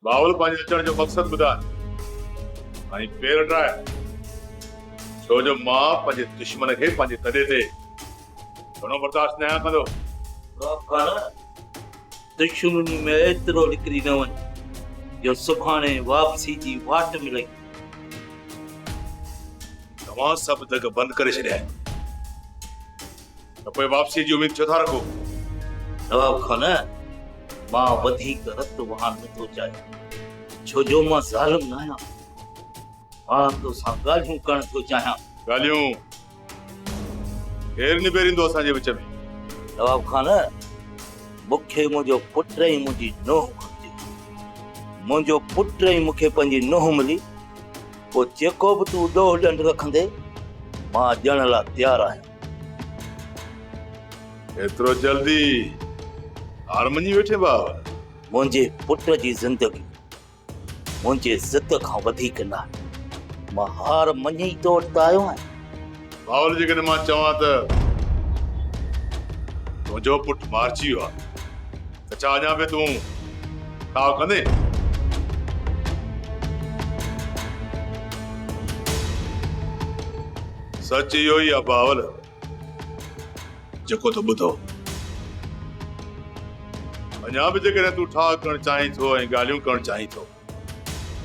बावल पंहिंजे अचण जो मक़सद ॿुधाए ऐं पेर हटाए छो जो मां पंहिंजे दुश्मन खे पंहिंजे तॾे ते घणो बर्दाश्त न कंदो। दुश्मनी में एतिरो निकिरी न वञ जो सुभाणे वापसी जी वाट मिले। तव्हां सभु दग बंदि करे छॾिया आहिनि त पोइ वापसी जी उमेद छो था रखो? नवाब खान, मां वधीक रत वहान नथो चाहियां छो जो मां ज़ालिम न आहियां। मां तोसां ॻाल्हियूं करण थो चाहियां। ॻाल्हियूं केरु निबेरींदो असांजे विच में? नवाब खान, मूंखे मुंहिंजो पुट ऐं मुंहिंजी नूंहुं घुरिजे। मुंहिंजो पुट ऐं मूंखे पंहिंजी नूंहुं मिली पोइ जेको बि तूं ॾोह ॾंड रखंदे मां ॾियण लाइ तयारु आहियां। एतिरो जल्दी हार मञी वेठे बाबा? मुंहिंजे पुट जी ज़िंदगी मुंहिंजे ज़िद खां वधीक न आहे। मां हार मञी तो वटि आयो आहियां। बावल जेकॾहिं मां चवां त तुंहिंजो पुटु मारिजी वियो आहे त छा अञा बि तूं छा कंदे? सच इहो ई आहे बावल जेको तूं ॿुधो। अञा बि जेकॾहिं तूं ठाह करणु चाहीं थो ऐं ॻाल्हियूं करणु चाहीं थो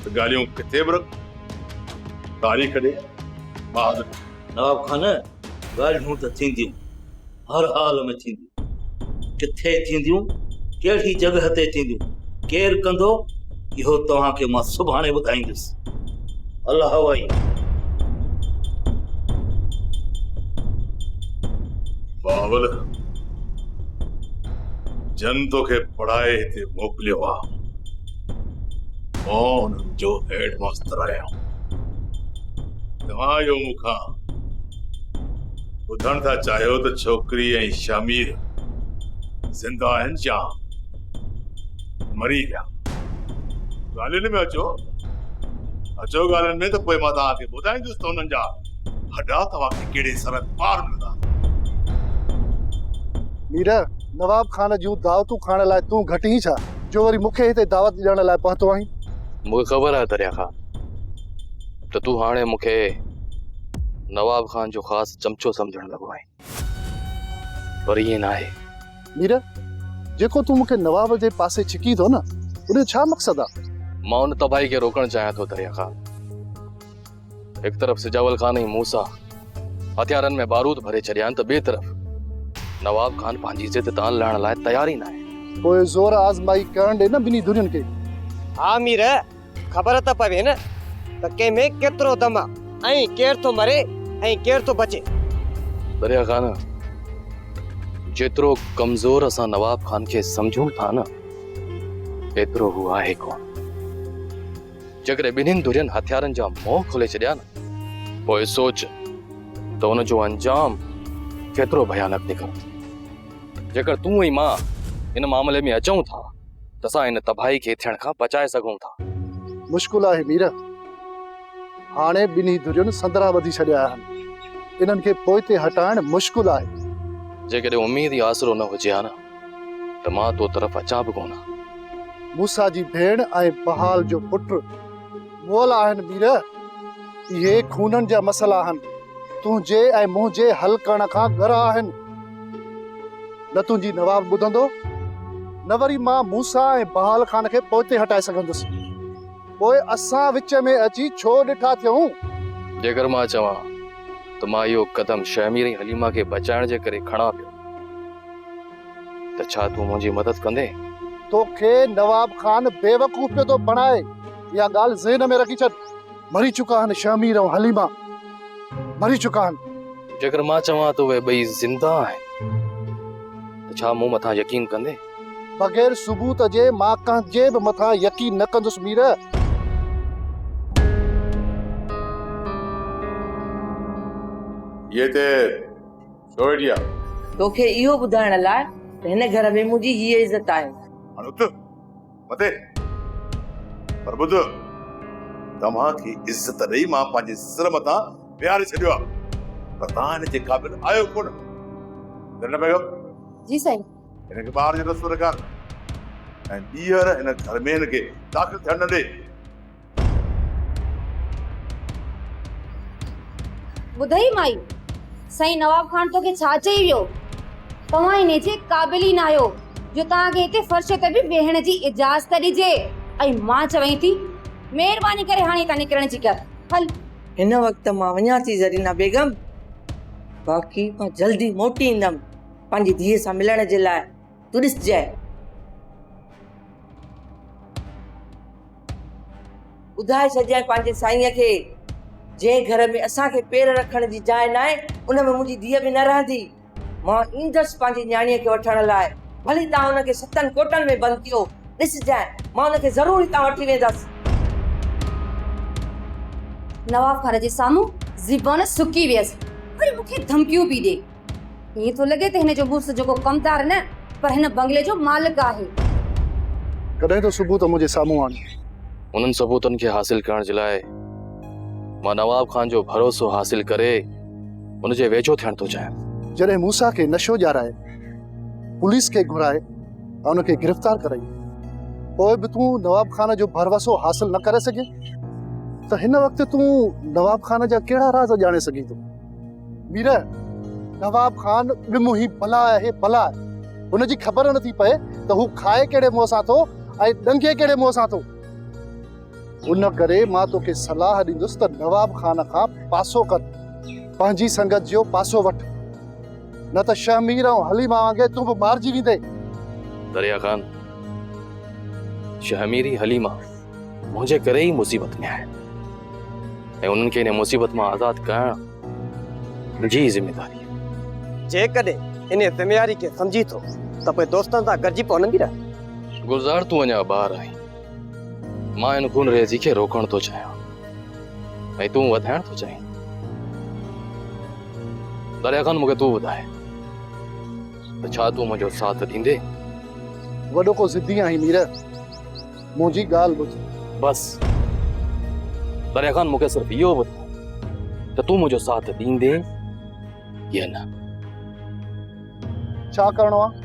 त ॻाल्हियूं किथे बि रख, तारीख़ ॾे। नवाब खान, ॻाल्हियूं त थींदियूं, हर हाल में थींदियूं। किथे थींदियूं, कहिड़ी जॻह ते थींदियूं, केरु कंदो, इहो तव्हांखे मां सुभाणे ॿुधाईंदुसि। अल्लाह हवाई। बावल, जन तोखे पढ़ाए हिते मोकिलियो आहे। मां हुननि जो हेड मास्टर आहियां। तव्हां इहो मूंखां ॿुधण था चाहियो त छोकिरी ऐं शमीर ज़िंदा आहिनि या मरी विया? ॻाल्हियुनि में अचो ॻाल्हियुनि में, त पोइ मां तव्हांखे ॿुधाईंदुसि त हुननि जा हॾा तव्हांखे कहिड़े सरहद पार मिलंदा। मीर, नवाब खान जूं दावतूं खाइण लाइ तूं घटी छा जो वरी मूंखे हिते दावत ॾियण लाइ पहुतो आहीं? मूंखे ख़बर आहे दरिया खान त तूं हाणे मूंखे नवाब खान जो ख़ासि चमचो सम्झण लॻो आहीं, पर ईअं न आहे। मीर, जेको तूं मूंखे नवाब जे पासे छिकी थो न, उन छा मक़सदु आहे? मां उन तबाही खे रोकणु चाहियां थो दरिया खान। हिकु तरफ़ सिजावल खान ऐं मूसा हथियारनि में बारूद भरे छॾिया आहिनि त ॿिए तरफ़ नवाब खान पंहिंजी ज़िद तान लाहिण लाइ तयार ई न आहे। पोइ ज़ोर आज़माई करण ॾे न ॿिन्ही दुनियुनि खे। हा मीर, ख़बर त पवे न त कंहिंमें केतिरो दम आहे ऐं केरु थो मरे ऐं केरु थो बचे। दरिया खान, जेतिरो कमज़ोर असां नवाब खान खे सम्झूं था न, एतिरो हू आहे कोन। जेकॾहिं ॿिन्हिनि धुरियुनि हथियारनि जा मोह खोले छॾिया न, पोइ सोच त हुन जो अंजाम केतिरो भयानक निकिरंदो। जेकर तूं ऐं मां इन मामले में अचूं था त असां इन तबाही खे थियण खां बचाए सघूं था। मुश्किल आहे मीर, हाणे ॿिन्ही धुरियुनि संदरा ॿधी छॾिया आहिनि। इन्हनि खे पोइ ते हटाइण मुश्किल आहे। जेकॾहिं उम्मीद ई आसरो न हुजे हा न त मां तो तरफ़ अचां बि कोन। मूसा जी भेण ऐं बहाल जो पुट मोल आहिनि मीर। इहे खूननि जा मसइला आहिनि, तुंहिंजे ऐं मुंहिंजे हल करण खां ॻरा आहिनि। न तुंहिंजी नवाब ॿुधंदो, न वरी मां मूसा ऐं बहाल खान खे पोइ ते हटाए सघंदुसि। पोइ असां विच में अची छो ॾिठा थियूं? जेकर मां चवां त मां इहो कदम शमीर ऐं हलीमा खे बचाइण जे करे खणां पियो त छा तूं मुंहिंजी मदद कंदे? तोखे नवाब खान बेवकूफ़ पियो थो बणाए, इहा ॻाल्हि ज़हन में रखी छॾ। मरी चुका आहिनि शमीर ऐं हलीमा, मरी चुका आहिनि। जेकर मां चवां त उहे ॿई ज़िंदा आहिनि त छा मूं मथां यकीन कंदे? बग़ैर सबूत जे मां कंहिंजे बि मथां यकीन न कंदुसि मीर। ये ते छोड़िया तोखे इहो ॿुधाइण लाइ त हिन घर में मुंहिंजी हीअ इज़त आहे। अनुत मते पर ॿुध, तव्हांखे इज़त ॾेई मां पंहिंजे सिर मथां विहारे छॾियो आहे, पर तव्हां हिन जे क़ाबिल आहियो कोन। जन बेगम जी साईं। हिनखे ॿाहिरि जो रस्तो ॾेखार ऐं ॿीहर हिन घर में हिनखे दाख़िल थियण न ॾे। ॿुधई माई, साईं नवाब खान तोखे छा चई वियो? तव्हां इन जे क़ाबिल ई न आहियो जो तव्हांखे हिते फर्श ते बि वेहण जी इजाज़त ॾिजे। ऐं मां चवां थी महिरबानी करे हाणे हितां निकिरण जी कर। हल। हिन वक़्तु मां वञा थी ज़रीना बेगम, बाक़ी मां जल्दी मोटी ईंदमि पंहिंजी धीअ सां मिलण जे लाइ। तूं ॾिसजांइ। ॿुधाए छॾिजांइ पंहिंजे साईंअ खे, जंहिं घर में असांखे पेर रखण जी जाइ न आहे उन में मुंहिंजी धीअ बि न रहंदी। मां ईंदसि पंहिंजी न्याणीअ खे वठण लाइ, भली तव्हां हुनखे 7 कोटनि में बंदि कयो। ॾिसजांइ, मां हुनखे ज़रूर हितां वठी वेंदसि। नवाब खान जे साम्हूं ज़बान सुकी वियसि, वरी मूंखे धमकियूं बि ॾे। हीअं थो लॻे त हिन जो मुड़ुसु जेको कमदार न पर हिन बंगले जो मालिक आहे। कॾहिं तो सबूत मुंहिंजे साम्हूं आणे। उन्हनि सबूतनि खे हासिल करण जे लाइ मां नवाब खान जो भरोसो हासिल करे उनजे वेझो थियण थो चाहियां। जॾहिं मूसा खे नशो ॼाराए, पुलिस खे घुराए ऐं उनखे गिरफ़्तार कराई, पोइ बि तूं नवाब खान जो भरोसो हासिल न करे सघे त हिन वक़्तु तूं नवाब खान जा कहिड़ा राज़ ॼाणे सघीं थो? मीर, नवाब खान ॿिमु ही भला आहे भला आहे। हुनजी ख़बर नथी पए त हू खाए कहिड़े मुंहं सां थो ऐं ॾंगे कहिड़े मुंहं सां थो। उन करे मां तोखे सलाह ॾींदुसि त नवाब खान खां पासो कर, पंहिंजी संगत जो पासो वठ, न त शहमीर ऐं हलीमा वांगुरु तूं बि मारिजी वेंदे। दरिया खान, शहमीरी हलीमा मुंहिंजे करे ई मुसीबत में आहे ऐं उन्हनि खे इन मुसीबत मां आज़ाद करण मुंहिंजी ज़िमेदारी आहे। जेकॾहिं इन ज़िमेदारी खे सम्झी थो त पोइ दोस्तनि सां गॾिजी पवंदी रह। गुलज़ार, तूं अञा ॿार आहीं। मां इन खून रेज़ी खे रोकण थो चाहियां ऐं तूं वधाइण थो चाहीं। दरिया खान, मूंखे तूं ॿुधाए त छा तूं मुंहिंजो साथ ॾींदे? वॾो को ज़िद्दी आहीं मीर, मुंहिंजी ॻाल्हि ॿुध। बस दरिया खान, मूंखे सिर्फ़ इहो ॿुधाए त तूं मुंहिंजो साथ ॾींदे या न। छा करणो आहे?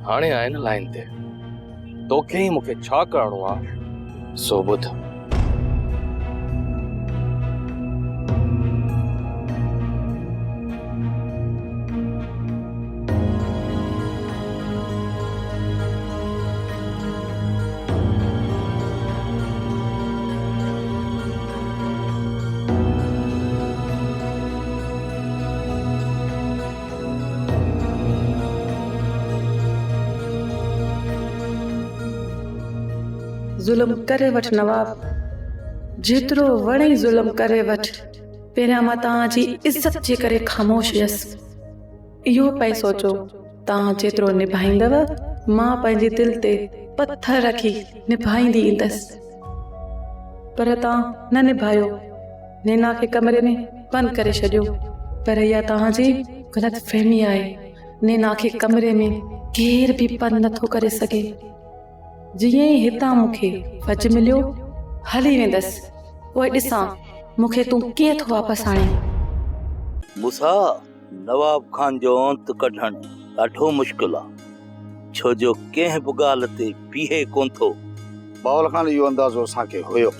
हाणे आहे न लाइन ते, तोखे ई मूंखे छा करणो आहे सो ॿुध। ज़ुल्म करे वठ नवाब, जेतिरो वणे ज़ुल्म करे वठ। पहिरियां मां तव्हांजी इज़त जे करे ख़ामोश हुयसि। इहो पई सोचो, तव्हां जेतिरो निभाईंदव मां पंहिंजे दिल ते पत्थर रखी निभाईंदी ईंदसि। पर तव्हां न निभायो, नैना खे कमरे में बंदि करे छॾियो। पर इहा तव्हांजी ग़लति फहमी आहे। नैना खे कमरे में केर बि बंदि नथो करे सघे। जीअं ई हितां मूंखे फज मिलियो, हली वेंदसि, पोइ ॾिसां मूंखे तूं कीअं थो वापसि आणे। मूसा, नवाब खान जो अंत कढणु ॾाढो मुश्किल आहे, छो जो कंहिं बि ॻाल्हि ते बीहे कोन थो। बाउल खान इहो अंदाज़ो असांखे हुयो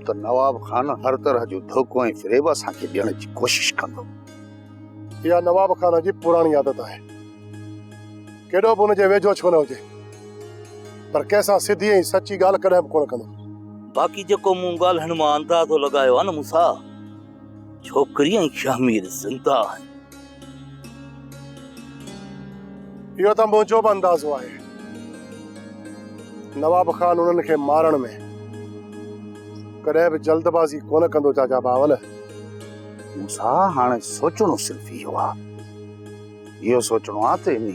त नवाब खान हर तरह जो धोखो ऐं फ़रेब असांखे ॾियण जी कोशिश कंदो। इहा नवाब खान जी पुराणी आदत आहे, केॾो बि हुनजे वेझो छो न हुजे, पर कंहिंसां सिधी ऐं सची ॻाल्हि कॾहिं बि कोन कंदो। बाक़ी जेको मूं ॻाल्हियुनि मां अंदाज़ो लॻायो आहे न मूसा, छोकिरी ऐं शहमीर ज़िंदा आहिनि। इहो त मुंहिंजो बि अंदाज़ो आहे। नवाब खान उन्हनि खे मारण में कॾहिं बि जल्दबाज़ी कोन कंदो। चाचा बावल, मूसा, हाणे सोचणो सिर्फ़ इहो आहे, इहो सोचणो आहे त इन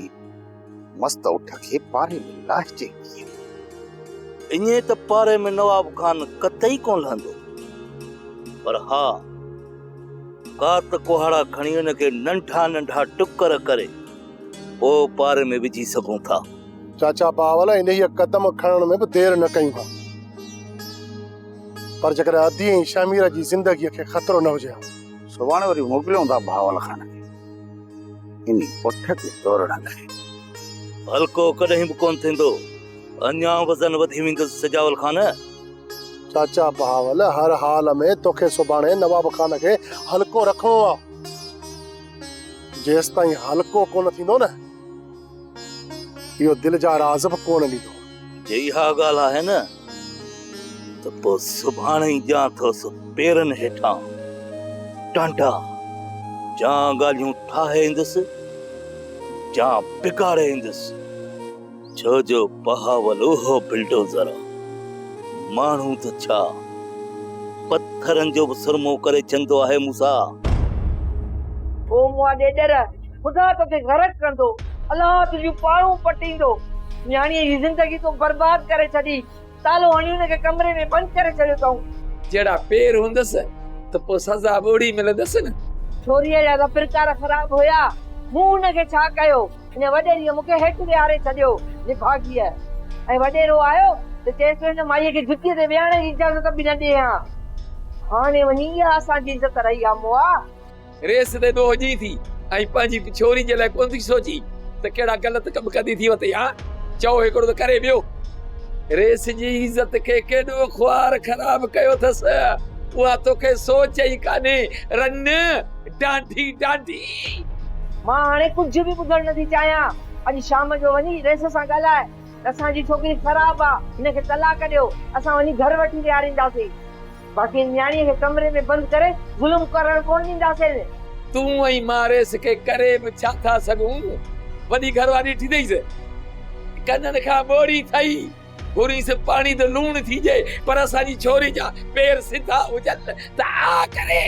मस्त उठ खे पारे में लाहिजे। ईअं त पारे में नवाब खान कतई कोन लहंदो, पर हा, का त कुहाड़ा खणी हुनखे नंढा नंढा टुकर करे पोइ पारे में विझी सघूं था। चाचा बावल, इन हीअ कदम खणण में बि देरि न कयूं था, पर जेकर अदी ऐं शमीर जी ज़िंदगीअ खे ख़तरो न हुजे, सुभाणे वरी मोकिलियूं था बावल खान खे। इन पुठ खे तोरण लाइ। हल्को कॾहिं बि कोन थींदो, अञा वज़न वधी वेंदुसि सजावल खान। चाचा बहावल, हर हाल में तोखे सुभाणे नवाब खान खे हल्को रखणो आहे। जेसि ताईं हल्को कोन थींदो न, इहो दिलि जा राज़ बि कोन ॾींदो। जे इहा ॻाल्हि आहे न, त पोइ सुभाणे ई ॼां थोसि पेरनि हेठां टांटा। जा ॻाल्हियूं ठाहे ईंदुसि, जा बिगाड़े ईंदुसि। छो जो बहावल उहो बिल्डोज़र आहे। माण्हू त छा, पत्थरनि जो बि सुरमो करे चंदो आहे मूंसां। ओ मुआ ॾेॾर, ख़ुदा तोखे गरक कंदो, अलाह तुंहिंजूं पारूं पटींदो। न्याणीअ जी ज़िंदगी तो बर्बाद करे छॾी। तालो हणी हुनखे कमरे में बंदि करे छॾियो अथऊं। जहिड़ा पेर हूंदसि त पोइ सज़ा ॿोड़ी मिलंदसि न। छोरीअ जा त पिरकार ख़राब हुया, मूं हुनखे छा कयो? हिन वॾेरीअ मूंखे हेठि विहारे छॾियो निभागीअ। ऐं वॾेरो आयो त चएसि हिन माईअ खे जुतीअ ते विहण जी इजाज़त बि न ॾिए हा। हाणे वञी इहा असांजी इज़त रही आहे मुआ। रेस ते ॾोह जी थी ऐं पंहिंजी छोरी जे लाइ कोन थी सोची त कहिड़ा ग़लति कम कंदी थी वते। हा चओ हिकिड़ो त करे ॿियो। रेस जी इज़त खे केॾो ख्वार ख़राब कयो अथसि, उहा तोखे सोच ई कान्हे। रन डांडी डांडी। मां हाणे कुझु बि ॿुधण नथी चाहियां। अॼु शाम जो वञी रेस सां ॻाल्हाए, असांजी छोकिरी ख़राब आहे, हिनखे तलाक ॾियो, असां वञी घर वठी विहारींदासीं। बाक़ी न्याणीअ खे कमरे में बंदि करे ज़ुल्म करण कोन ॾींदासीं। तूं ऐं मां रेस खे करे बि छा था सघूं? वॾी घरवारी थी अथईसि, कननि खां ॿोड़ी थई, घुरीसि पाणी त लूण थी जाए, पर असांजी छोरी जा पेर सिधा हुजनि त आ करे।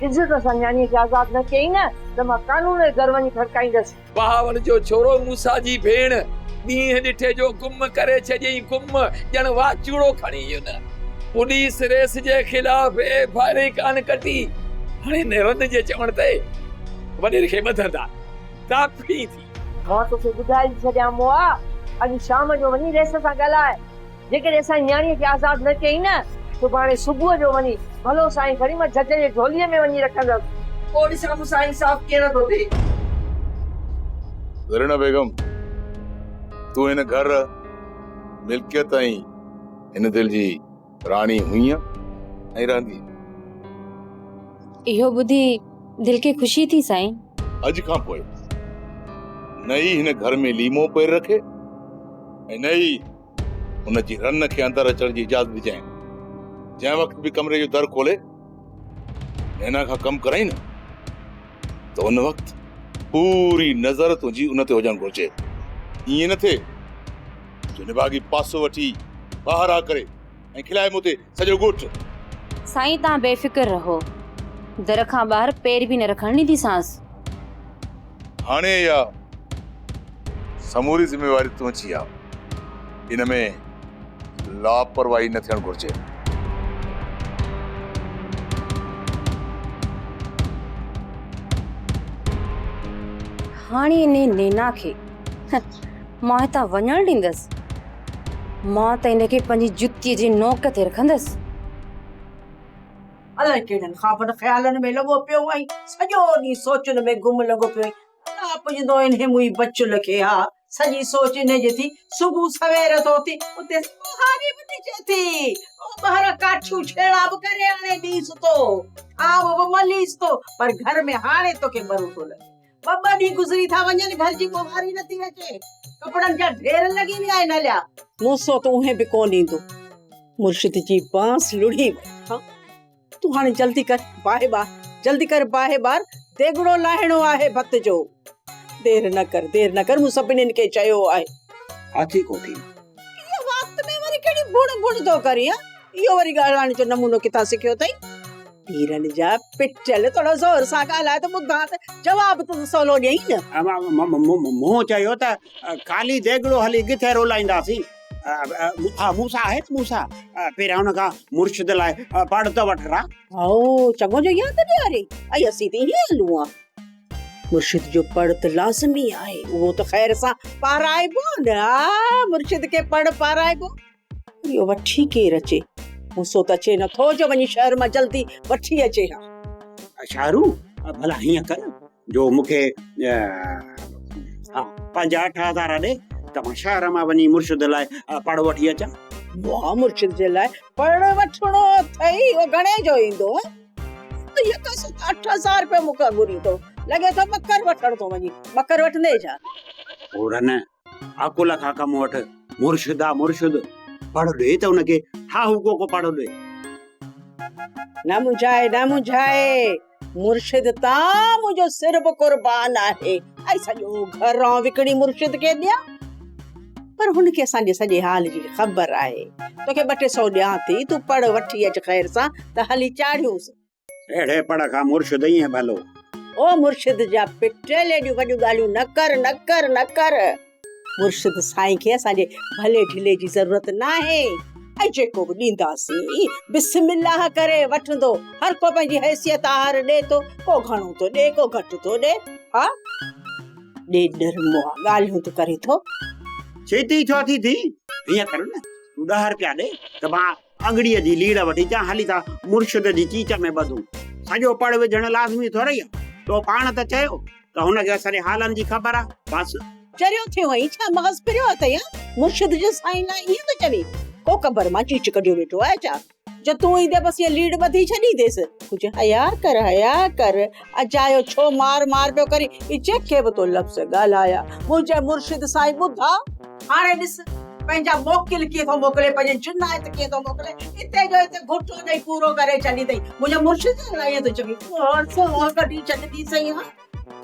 इज़त सां न्याणीअ खे आज़ाद न कई न त मां कानून जे घर वञी खड़काईंदसि। बहावल जो छोरो मूसा जी भेण ॾींहं ॾिठे जो गुम करे छॾियईं। गुम ॼण वाचूड़ो खणी युन। पुलिस रेस जे खिलाफ़ एफआईआर कान कटी। हाणे निरंद जे चवण ते वॾेरे खे ॿधंदा ताफ़ी थी। मां तोखे ॿुधाए छॾियां मुआ, अॼु शाम जो वञी रेस सां ॻाल्हाए। जेकॾहिं असांजी न्याणीअ खे आज़ाद न कई न, सुभाणे सुबुह जो वञी भलो साईं खणी मां जज जे झोलीअ में वञी रखंदसि। पोइ ॾिसां तूं साईं साफ़ कीअं थो थिए। ज़रीना बेगम, तूं हिन घर मिल्कियत ऐं हिन दिल जी राणी हुई ऐं रहंदी। इहो ॿुधी दिल खे ख़ुशी थी साईं। अॼु खां पोइ न ई हिन घर में लीमो पेर रखे ऐं न ई हुन जी रन खे अंदरि अचण जी इजाज़त ॾिजांइ। जंहिं वक़्तु बि कमरे जो दर खोले हिन खां कमु कराई न, त उन वक़्तु पूरी नज़र तुंहिंजी उन ते हुजणु घुरिजे। ईअं न थिए जो निभागी पासो वठी ॿाहिरि आ करे ऐं खिलाए मूं ते सॼो ॻोठ। साईं तव्हां बेफ़िक्र रहो, दर खां ॿाहिरि पेर बि न रखण ॾींदीसांसि। हाणे या समूरी ज़िम्मेवारी तूं अची आहे, इन में लापरवाही न थियणु घुरिजे। हाणे इन नैना खे मां हितां वञण ॾींदसि? मां त हिनखे पंहिंजी जुतीअ जे नोक ते रखंदसि। अलाए कहिड़नि ख़्वाबनि ख़्यालनि में लॻो पियो ऐं सॼो ॾींहुं सोचनि में गुम लॻो पियो। ना पुॼंदो इन मुई बचुल खे। हा सॼी सोच इन जी थी सुबुह सवेर थो थी उते हारी बि ॾिजे थी। ॿाहिरि काठियूं छेड़ा बि करे हाणे ॾींसि थो, आव बि मलीस थो, पर घर में हाणे तोखे बरू थो लॻे। ॿ ॾींहं गुज़री था वञनि, घर जी ॿुहारी नथी अचे, कपिड़नि जा ढेर लॻी विया आहिनि। हलिया मूंसो त उहे बि कोन ईंदो। मुर्शिद जी बांस लुड़ी वई। तू हाणे जल्दी कर बाहे बार, जल्दी कर बाहे बार, देगड़ो लाहिणो आहे भत जो। देर न कर, मूं सभिनीनि खे चयो आहे। हाथी कोठी इहो वक़्त में वरी कहिड़ी बुण थो करी? इहो वरी ॻाल्हाइण जो नमूनो किथां सिखियो अथई? पीरनि जा पिटल थोरो ज़ोर सां ॻाल्हाए त ॿुधां त जवाब त सवलो ॾेई न। मूं चयो त ख़ाली देगड़ो हली किथे रोलाईंदासीं। हा मूसा आहे मूसा पहिरियां हुन खां मुर्शिद लाइ पढ़ त वठरा। ओ चङो जो यादि ॾियारे ऐं असीं त ईअं हलूं आ। मुर्शिद जो पढ़ त लाज़मी आहे, उहो त ख़ैर सां पाराइबो न। मुर्शिद खे पढ़ पाराइबो। इहो वठी केरु अचे? मूंसो त अचे नथो जो वञी शहर मां जल्दी वठी अचे। शाहरू भला हीअं कर जो मूंखे हा 5-8 हज़ार ॾे त मां शहर मां वञी मुर्शिद लाइ पढ़ वठी अचां। वाह मुर्शिद जे लाइ पढ़ वठणो अथई वो घणे जो ईंदो तो ये का 8,000 रुपया मुका घुरी तो लगे तो बकर वठण तो वञी बकर वठंदे छा और न अकुल खां कम वठ मुर्शिद पढ़ ॾे त उनखे ठाहु को पढ़ ॾे। न मुझाए मुर्शिद ता मुझो सिर बि कुर्बान आहे ऐं सॼो घर विकणी मुर्शिद खे ॾियां पर हुनखे असांजे सॼे हाल जी ख़बर आहे तोखे 200 ॾियां थी तूं पढ़ वठी अच ख़ैर सां त हली चाढ़ियूंसि। अहिड़े पढ़ खां मुर्शिद ईअं भलो ओ मुर्शिद जा पिट लेडियूं वॾियूं ॻाल्हियूं न कर मुर्शिद साईं खे असांजे भले ढिले जी ज़रूरत नाहे ऐं जेको बि ॾींदासीं बिस्मिल्लाह करे वठंदो हर को पंहिंजी हैसियत हार ॾे थो को घणो थो ॾे को घटि थो ॾे हा ॾे ॾर ॻाल्हियूं त करे थो छेती छो थी ईअं कर न तूं 10 रुपया ॾे त मां अंगड़ीअ जी लीड़ वठी अचां हली था मुर्शिद जी चीच में ॿधूं सॼो पढ़ विझण लाज़मी थोरी आहे तो पाण त चयो त हुनखे असांजे हालनि जी ख़बर आहे बस चरियो थियो हुई छा मग़ज़ फिरियो अथई मुर्शिद जे साईं लाइ ईअं त चवी को कबर मां चीच कढियो वेठो आहे छा जो तूं ईंदे बसि ये लीड ॿधी छॾी देसि कुझु हया कर अजायो छो मार पियो करी ई जेके बि तो लफ़्ज़ ॻाल्हाया मुंहिंजे मुर्शिद साईं ॿुधा हाणे ॾिस पंहिंजा मोकिल कीअं थो मोकिले पंहिंजे जुनायत कीअं थो मोकिले हिते जो हिते घुटो ॾेई पूरो करे छॾी अथई मुंहिंजो मुर्शिद लाइ ईअं थो चवी कढी छॾी सही हा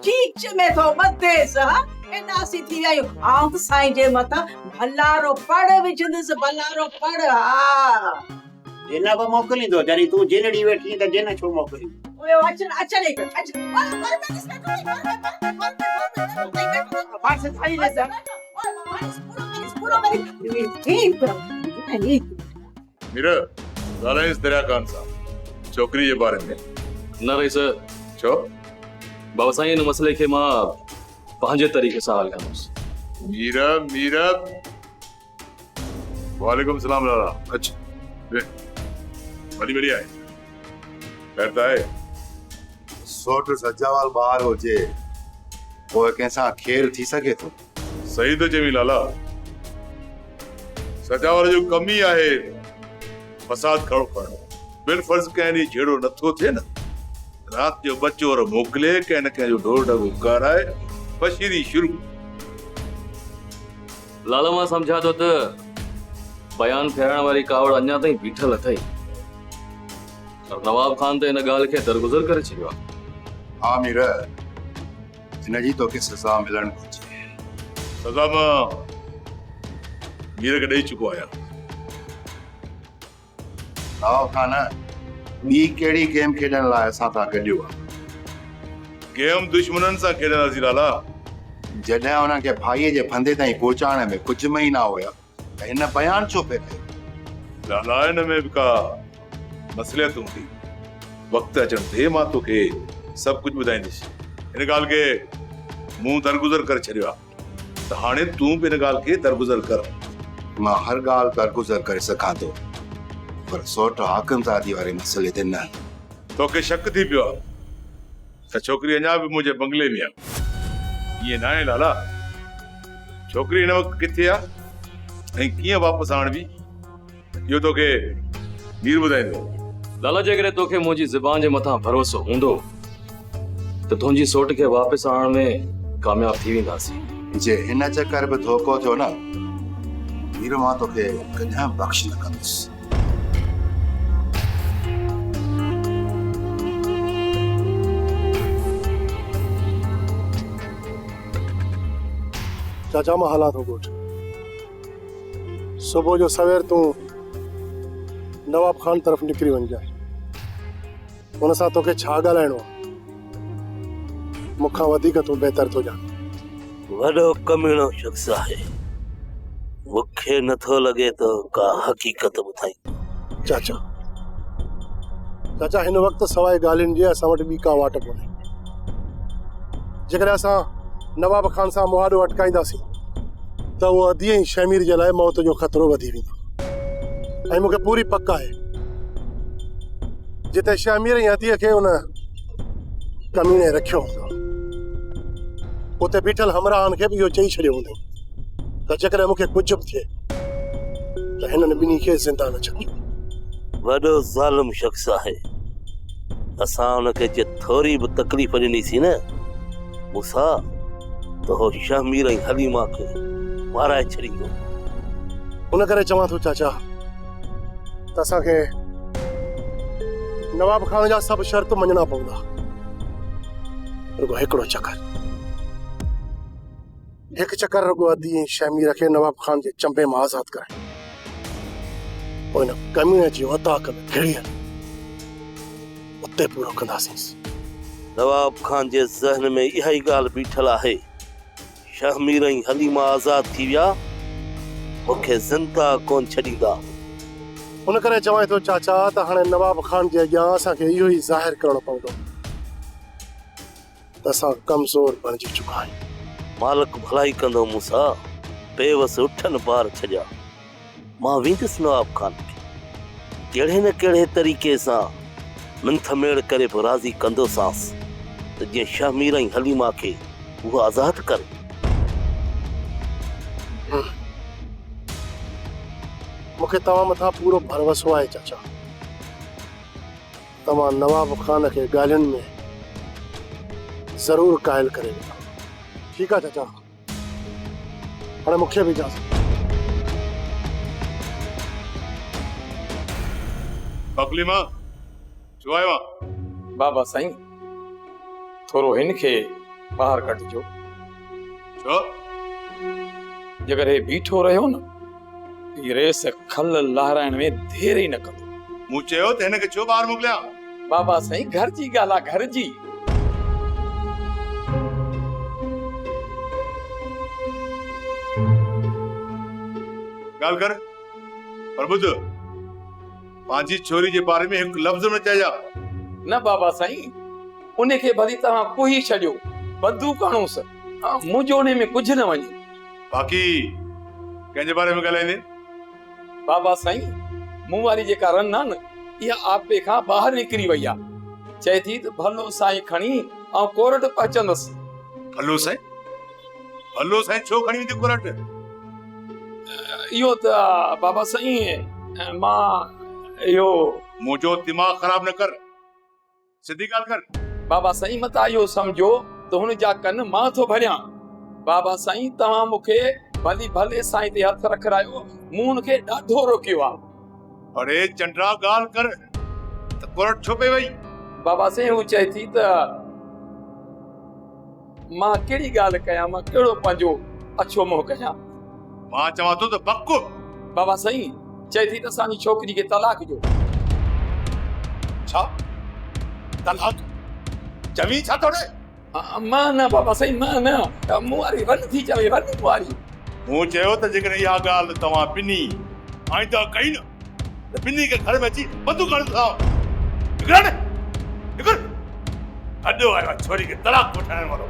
चीच में थो ॿधेसि हा एनासी थी विया आहियूं आउं त साईं जे मथां भलारो पढ़ विझंदसि भलारो पढ़ हा जिन बि मोकिलींदो जॾहिं तूं जिनड़ी वेठी त जिन छो मोकिली ओए अचन ई मीरा ॻाल्हाइसि दरिया खान सां छोकिरी जे बारे में न रही सर छो बाबा साईं इन मसइले खे मां पंहिंजे तरीक़े सां हल कंदुसि। मीरा वालेकुम सलाम लाला अच्छा बढ़िया है कहता है सोट सजावाल ॿार हुजे पोइ कंहिंसां खेल थी सघे थो सही तो चवी लाला सजावाल जो कम ही आहे फसाद खड़ो करणो बिल फर्ज कंहिं जहिड़ो नथो थिए न रात जो बचोर मोकिले कंहिं न कंहिं जो ढोल ढगो कराए बशीरी शुरू लाला मां सम्झा थो त बयान फेरण वारी कावड़ अञा ताईं बीठल अथई और नवाब खान त इन ॻाल्हि खे दरगुज़र करे छॾियो आहे। हा मीरा हिनजी तोखे सज़ा मिलण घुरिजे सज़ा मां मीर खे ॾेई चुको आहियां। नवाब खान ॿी कहिड़ी गेम खेॾण लाइ असां सां गॾियो आहे गेम दुश्मननि सां खेॾंदासीं लाला जॾहिं हुनखे भाईअ जे फंदे ताईं पहुचाइण में कुझु महीना हुया त हिन बयान छो पिए कयो लाला हिन में बि का मसलियत हूंदी वक़्तु अचण ते मां तोखे सभु कुझु ॿुधाईंदुसि हिन ॻाल्हि खे मूं दरगुज़र करे छॾियो आहे त हाणे तूं बि हिन ॻाल्हि खे दरगुज़र कर। मां हर ॻाल्हि दरगुज़र करे सघां थो पर सोट हाकिमज़ादी वारे मसइले ते न। तोखे शक थी पियो आहे त छोकिरी अञा बि मुंहिंजे बंगले में आहे ईअं न आहे लाला छोकिरी हिन वक़्तु किथे आहे ऐं कीअं वापसि आणबी इहो तोखे मीर ॿुधाईंदो। लाला जेकॾहिं तोखे मुंहिंजी ज़बान जे मथां भरोसो हूंदो त तुंहिंजी सोट खे वापसि आणण में कामयाब थी वेंदासीं। जे हिन चकर बि धोखो थियो न मीर मां तोखे कॾहिं बख़्श न कंदुसि। चाचा मां हलां थो ॻोठ सुबुह जो सवेर तूं नवाब खान तरफ़ निकिरी वञजांइ हुन सां तोखे छा ॻाल्हाइणो आहे मूंखां वधीक तूं बहितर थो ॼाण। वॾो कमीणो शख़्स आहे मूंखे नथो लॻे तो का हक़ीक़त ॿुधाईंदो। चाचा हिन वक़्तु सवाइ ॻाल्हियुनि जे असां वटि ॿी का वाट कोन्हे जेकॾहिं असां नवाब खान सां मुआदो अटकाईंदासीं त उहो अधीअ ई शमीर जे लाइ मौत जो ख़तरो वधी वेंदो ऐं मूंखे पूरी पक आहे जिते शमीर ई अधीअ खे उन कमीने रखियो हूंदो उते बीठल हमराहन खे बि इहो चई छॾियो हूंदो त जेकॾहिं मूंखे कुझु बि थिए त हिननि ॿिन्ही खे ज़िंदा न छॾिजो। वॾो ज़ालिम शख़्स आहे। असां हुनखे जे थोरी बि तकलीफ़ ॾिनीसीं न मूसा त हो शहमीर ऐं हलीमा खे माराए छॾींदो। उन करे चवां थो चाचा त असांखे नवाब खान जा सभु शर्त मञणा पवंदा। रुगो हिकिड़ो चकर, हिकु चकर रुगो अदी ऐं शहमीर खे नवाब खान जे चंबे मां आज़ाद कराए, पोइ हिन कमीने जी अताक में घिड़ियल उते पूरो कंदासीं। नवाब खान जे ज़हन में इहा ई ॻाल्हि बीठल आहे, शहमीर ऐं हलीमा आज़ाद थी विया मूंखे ज़िंदा कोन छॾींदा। उन करे चवां थो चाचा त हाणे नवाब खान जे अॻियां असांखे इहो ई ज़ाहिर करणो पवंदो त असां कमज़ोर बणिजी चुका आहियूं। मालिक भलाई कंदो मूसा, बेवस उठनि पार छॾिया। मां वेंदुसि नवाब खान खे कहिड़े न कहिड़े तरीक़े सां मिंथ मेड़ करे बि राज़ी कंदोसांसि त जीअं शहमीर ऐं हलीमा खे उहो आज़ाद करे। मूंखे तव्हां मथां पूरो भरोसो आहे चाचा। तव्हां नवाब खान खे ॻाल्हियुनि में ज़रूर क़ाइल करे वेंदा। ठीकु आहे चाचा, हाणे मूंखे बि इजाज़त। बबली मां छो आयो बाबा साईं थोरो हिन खे ॿाहिरि कढिजो। छो? जेकर हे बीठो रहियो न ही रेस खल लहराइण में देर ई न कंदो। मूं चयो त हिन खे छो ॿाहिरि मोकिलियां? बाबा साईं घर जी ॻाल्हि आहे, घर जी। ॻाल्हि कर पर ॿुध, पंहिंजी छोरी जे बारे में हिकु लफ़्ज़ न चइजा। न बाबा साईं, उन खे भली तव्हां कोई छॾियो, बंदूक हणोसि, मुंहिंजो उन में कुझु न वञे। बाक़ी कंहिंजे बारे में ॻाल्हाईंदे? बाबा साईं मूं वारी जेका रन आहे न इहा आपे खां ॿाहिरि निकिरी वई आहे। चए थी त भलो साईं खणी ऐं कोर्ट पहुचंदसि। भलो साईं? भलो साईं छो खणी वेंदी कोर्ट? इहो त बाबा साईं मां इहो मुंहिंजो दिमाग़ ख़राब न कर, सिधी ॻाल्हि कर। बाबा साईं मता इहो सम्झो त हुन जा कन मां थो भरियां। बाबा साईं तव्हां मूंखे भली भले साईं ते हथ रखायो, मूं हुनखे ॾाढो रोकियो आहे। अरे चंड्रा ॻाल्हि कर त कोर्ट छो पे वई? बाबा साईं हू चए थी त मां कहिड़ी ॻाल्हि कयां, मां कहिड़ो पंहिंजो अछो मुंहुं कयां। मां चवां थो त बक। बाबा साईं चए थी त असांजी छोकिरी खे तलाक ॾियो। छा तलाक? जमी छा थोड़े? मां न बाबा साईं, मां न, मूं वारी रन थी चवे, रन वारी। मूं चयो त जेकॾहिं इहा ॻाल्हि तव्हां ॿिन्ही आईंदा कई न त ॿिन्ही खे घर में अची बंदूक खणी खाओ। अॼु आयो छोरी खे तलाक वठाइण वारो।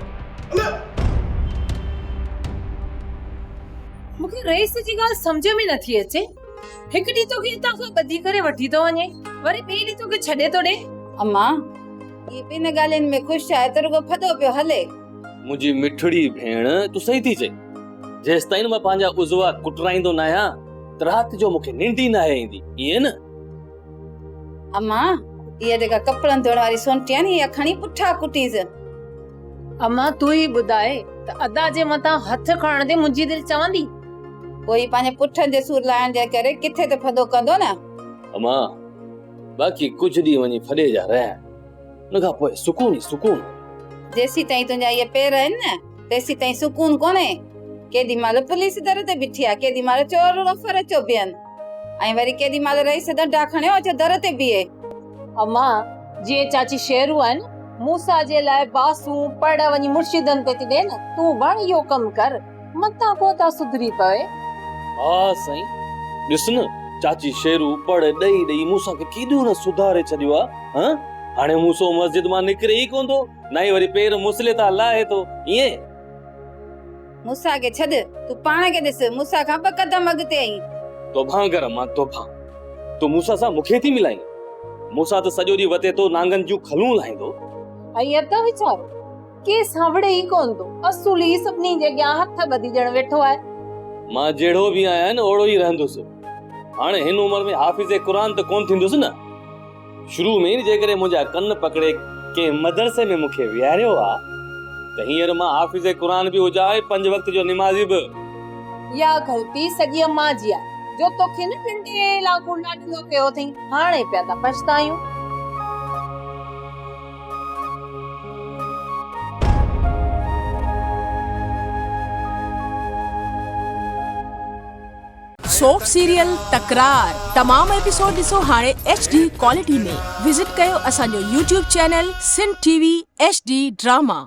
मूंखे रईस जी ॻाल्हि सम्झ में नथी अचे। हिकु ॾींहुं तोखे हितां खां ॿधी करे वठी थो वञे, वरी ॿिए ॾींहुं तोखे छॾे थो ॾे। अम्मा ये बिन ॻाल्हियुनि में ख़ुशि आहे त रुगो फदो पियो हले। मुंहिंजी मिठड़ी भेण तूं सही थी चई। जेसि ताईं मां पंहिंजा उज़वा कुटराईंदो न आहियां त राति जो मूंखे निंड ई न आहे ईंदी, ईअं न? अम्मा इहा जेका कपिड़नि धोइण वारी सोंटी आहे न इहा खणी पुठा कुटीस। अम्मा तूं ई ॿुधाए त अदा जे मथां हथ खणण ते मुंहिंजी दिलि चवंदी। कोई पंहिंजे पुठनि जे सूर लाइण जे करे किथे त फदो कंदो न। अम्मा बाक़ी कुझु ॾींहं वञी फॾे जा रहिया, उन खां पोइ सुकून ई सुकून। जेसी ताईं तुंहिंजा इहे पेर आहिनि न तेसी ताईं सुकून कोन्हे। केॾी महिल पुलिस दर ते बीठी आहे, केॾी महिल चोर लोफर अचो बीहनि, ऐं वरी केॾी महिल रईस डंडा खणियो अचो दर ते बीहे। अम्मा जीअं चाची शेरू आहिनि, मूसा जे लाइ बासूं पढ़ वञी मुर्शिदनि ते थी ॾे न, तूं बण इहो कमु कर, मतां को था सुधरी पए। हा साईं, ॾिस न चाची शेरू पढ़ ॾेई ॾेई मूंसां खे केॾो न सुधारे छॾियो आहे। हाणे मूंसो मस्जिद मां निकिरे ई कोन थो, न ई वरी पेर मुसले तां लाहे थो। ईअं मूसा खे छॾ, तूं पाण खे ॾिस, मूसा खां ॿ कदम अॻिते आई। तोभां कर मां तोभां, तूं मूसा सां मूंखे थी मिलाई। मूसा त सॼो ॾींहुं वते तो नांगनि जूं खलूं लाहींदो। ऐं अत वीचारो के सावड़े ई कोन तो असुली सभिनी जे अॻियां हथ ॿधी ॼण वेठो आहे। मां जहिड़ो बि आहियां न ओड़ो ई रहंदुसि। हाणे हिन उमिरि में हाफ़िज़ क़ुरान त कोन थींदुसि न। शुरू में ई जेकॾहिं मुंहिंजा कन पकड़े के मदरसे में मूंखे विहारियो आहे त हींअर मां हाफ़िज़ क़ुरान बि हुजा ऐं 5 वक़्त जो निमाज़ी बि। या ग़लती सॼी अम्मा जी आहे जो तोखे न नंढे इलाइक़ो ॾाढो कयो अथई, हाणे पिया था पछतायूं। सोप सीरियल तकरार तमाम एपिसोड ॾिसो हाणे HD क्वालिटी में। विजिट कयो असांजो YouTube channel Sindh TV HD drama.